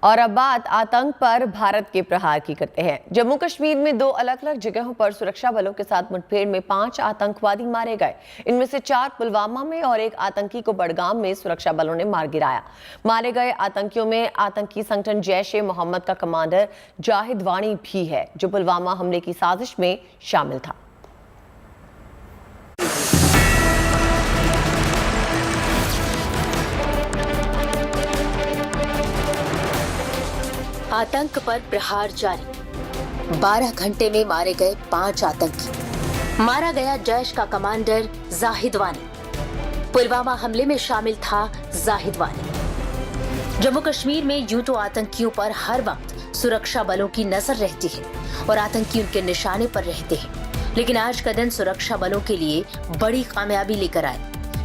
और अब बात आतंक पर भारत के प्रहार की करते हैं। जम्मू कश्मीर में 2 अलग अलग जगहों पर सुरक्षा बलों के साथ मुठभेड़ में 5 आतंकवादी मारे गए। इनमें से 4 पुलवामा में और एक आतंकी को बडगाम में सुरक्षा बलों ने मार गिराया। मारे गए आतंकियों में आतंकी संगठन जैश-ए-मोहम्मद का कमांडर जाहिद वाणी भी है, जो पुलवामा हमले की साजिश में शामिल था। आतंक पर प्रहार जारी। 12 घंटे में मारे गए 5 आतंकी। मारा गया जैश का कमांडर जाहिद वाणी। पुलवामा हमले में शामिल था जाहिद वाणी। जम्मू कश्मीर में यूं तो आतंकियों पर हर वक्त सुरक्षा बलों की नजर रहती है और आतंकी उनके निशाने पर रहते हैं, लेकिन आज का दिन सुरक्षा बलों के लिए बड़ी कामयाबी लेकर आए,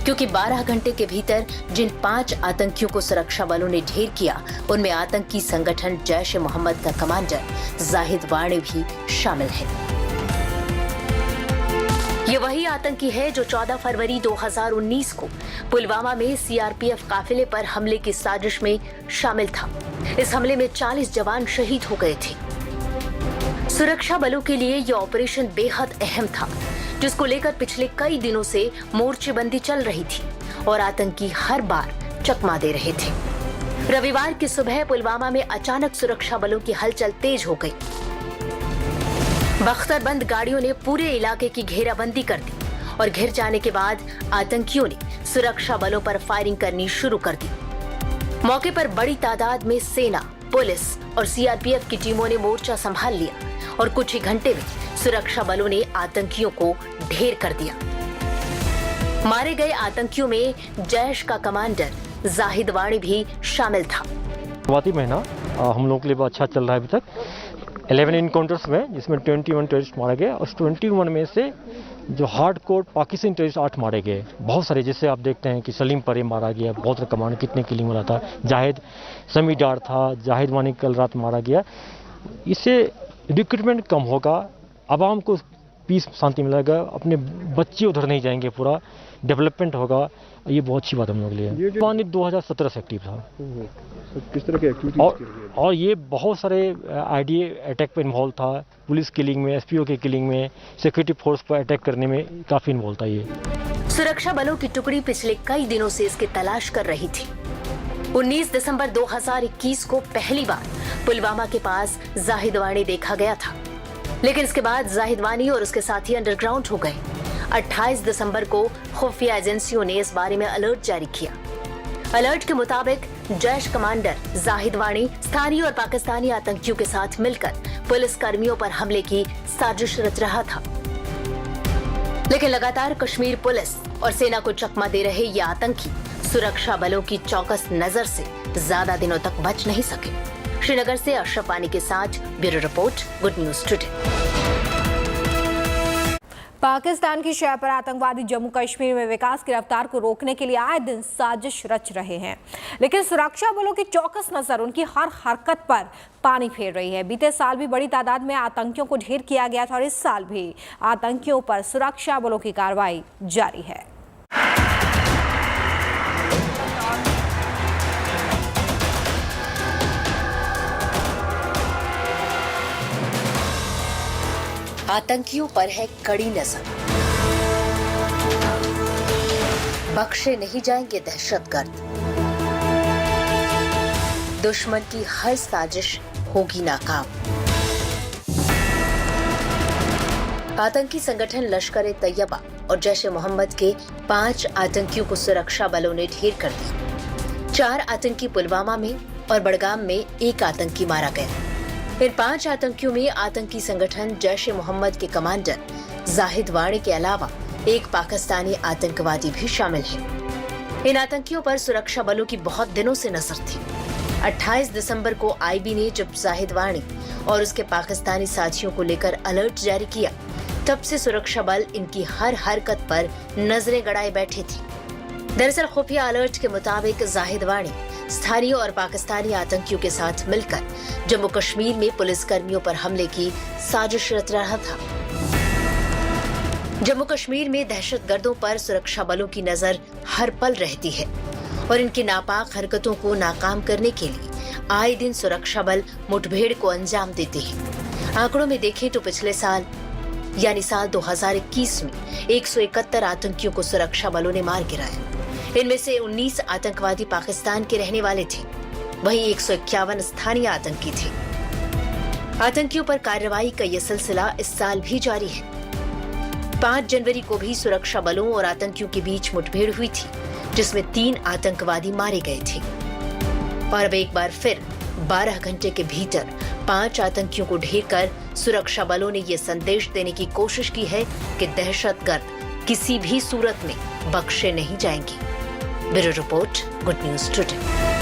क्योंकि 12 घंटे के भीतर जिन 5 आतंकियों को सुरक्षा बलों ने ढेर किया, उनमें आतंकी संगठन जैश-ए-मोहम्मद का कमांडर जाहिद वाणी भी शामिल है। ये वही आतंकी है जो 14 फरवरी 2019 को पुलवामा में सीआरपीएफ काफिले पर हमले की साजिश में शामिल था। इस हमले में 40 जवान शहीद हो गए थे। सुरक्षा बलों के लिए यह ऑपरेशन बेहद अहम था, जिसको लेकर पिछले कई दिनों से मोर्चेबंदी चल रही थी और आतंकी हर बार चकमा दे रहे थे। रविवार की सुबह पुलवामा में अचानक सुरक्षा बलों की हलचल तेज हो गई। बख्तरबंद गाड़ियों ने पूरे इलाके की घेराबंदी कर दी और घिर जाने के बाद आतंकियों ने सुरक्षा बलों पर फायरिंग करनी शुरू कर दी। मौके पर बड़ी तादाद में सेना, पुलिस और सीआरपीएफ की टीमों ने मोर्चा संभाल लिया और कुछ ही घंटे में सुरक्षा बलों ने आतंकियों को ढेर कर दिया। मारे गए आतंकियों में जैश का कमांडर जाहिद वाणी भी शामिल था। शुरुआती महीना हम लोगों के लिए बहुत अच्छा चल रहा है अभी तक। 11 इनकाउंटर्स में, जिसमें 21 टेररिस्ट मारे गए और 21 में से जो हार्डकोर पाकिस्तानी टेररिस्ट 8 मारे गए। बहुत सारे, जैसे आप देखते हैं कि सलीम परे मारा गया, बहुत सारे कमांडर, कितने किलिंग हो रहा था। जाहिद समी डार था, जाहिद वाणी कल रात मारा गया। इससे रिक्रूटमेंट कम होगा, आवाम को पीस शांति मिलेगा, अपने बच्चे उधर नहीं जाएंगे, पूरा डेवलपमेंट होगा। ये बहुत अच्छी बात हम लोग के लिए। पानी 2017 से एक्टिव था। किस तरह के एक्टिविटीज और ये बहुत सारे आईडी अटैक पे इन्वॉल्व था, पुलिस किलिंग में, एसपीओ के किलिंग में, सिक्योरिटी फोर्स पर अटैक करने में काफी इन्वॉल्व था ये। सुरक्षा बलों की टुकड़ी पिछले कई दिनों से इसकी तलाश कर रही थी। 19 दिसंबर 2021 को पहली बार पुलवामा के पास जाहिद वाणी देखा गया था, लेकिन इसके बाद जाहिद वाणी और उसके साथी अंडरग्राउंड हो गए। 28 दिसंबर को खुफिया एजेंसियों ने इस बारे में अलर्ट जारी किया। अलर्ट के मुताबिक जैश कमांडर जाहिद वाणी स्थानीय और पाकिस्तानी आतंकियों के साथ मिलकर पुलिस कर्मियों पर हमले की साजिश रच रहा था, लेकिन लगातार कश्मीर पुलिस और सेना को चकमा दे रहे ये आतंकी सुरक्षा बलों की चौकस नजर से ज्यादा दिनों तक बच नहीं सके। श्रीनगर से अशरफ वानी के साथ bureau report, good news today. Pakistan की शह पर आतंकवादी जम्मू कश्मीर में विकास की रफ्तार को रोकने के लिए आए दिन साजिश रच रहे हैं, लेकिन सुरक्षा बलों की चौकस नजर उनकी हर हरकत पर पानी फेर रही है। बीते साल भी बड़ी तादाद में आतंकियों को ढेर किया गया था और इस साल भी आतंकियों पर सुरक्षा बलों की कार्रवाई जारी है। आतंकियों पर है कड़ी नजर। बख्शे नहीं जाएंगे दहशतगर्द। दुश्मन की हर साजिश होगी नाकाम। आतंकी संगठन लश्कर-ए-तैयबा और जैश-ए-मोहम्मद के 5 आतंकियों को सुरक्षा बलों ने ढेर कर दिया। 4 आतंकी पुलवामा में और बडगाम में 1 आतंकी मारा गया। इन 5 आतंकियों में आतंकी संगठन जैश-ए-मोहम्मद के कमांडर जाहिद वाणी के अलावा 1 पाकिस्तानी आतंकवादी भी शामिल है। इन आतंकियों पर सुरक्षा बलों की बहुत दिनों से नजर थी। 28 दिसंबर को आईबी ने जब जाहिद वाणी और उसके पाकिस्तानी साथियों को लेकर अलर्ट जारी किया, तब से सुरक्षा बल इनकी हर हरकत पर नजरें गड़ाए बैठे थे। दरअसल खुफिया अलर्ट के मुताबिक जाहिद वाणी स्थानीय और पाकिस्तानी आतंकियों के साथ मिलकर जम्मू कश्मीर में पुलिस कर्मियों पर हमले की साजिश रच रहा था। जम्मू कश्मीर में दहशतगर्दों पर सुरक्षा बलों की नजर हर पल रहती है और इनकी नापाक हरकतों को नाकाम करने के लिए आए दिन सुरक्षा बल मुठभेड़ को अंजाम देते हैं। आंकड़ों में देखें तो पिछले साल यानी साल 2021 में 171 आतंकियों को सुरक्षा बलों ने मार गिराया। इनमें से 19 आतंकवादी पाकिस्तान के रहने वाले थे, वहीं 151 स्थानीय आतंकी थे। आतंकियों पर कार्रवाई का यह सिलसिला इस साल भी जारी है। 5 जनवरी को भी सुरक्षा बलों और आतंकियों के बीच मुठभेड़ हुई थी, जिसमें 3 आतंकवादी मारे गए थे। और अब एक बार फिर 12 घंटे के भीतर 5 आतंकियों को ढेर कर सुरक्षा बलों ने यह संदेश देने की कोशिश की है कि दहशतगर्द किसी भी सूरत में बख्शे नहीं जाएंगे। Bureau report, good news today.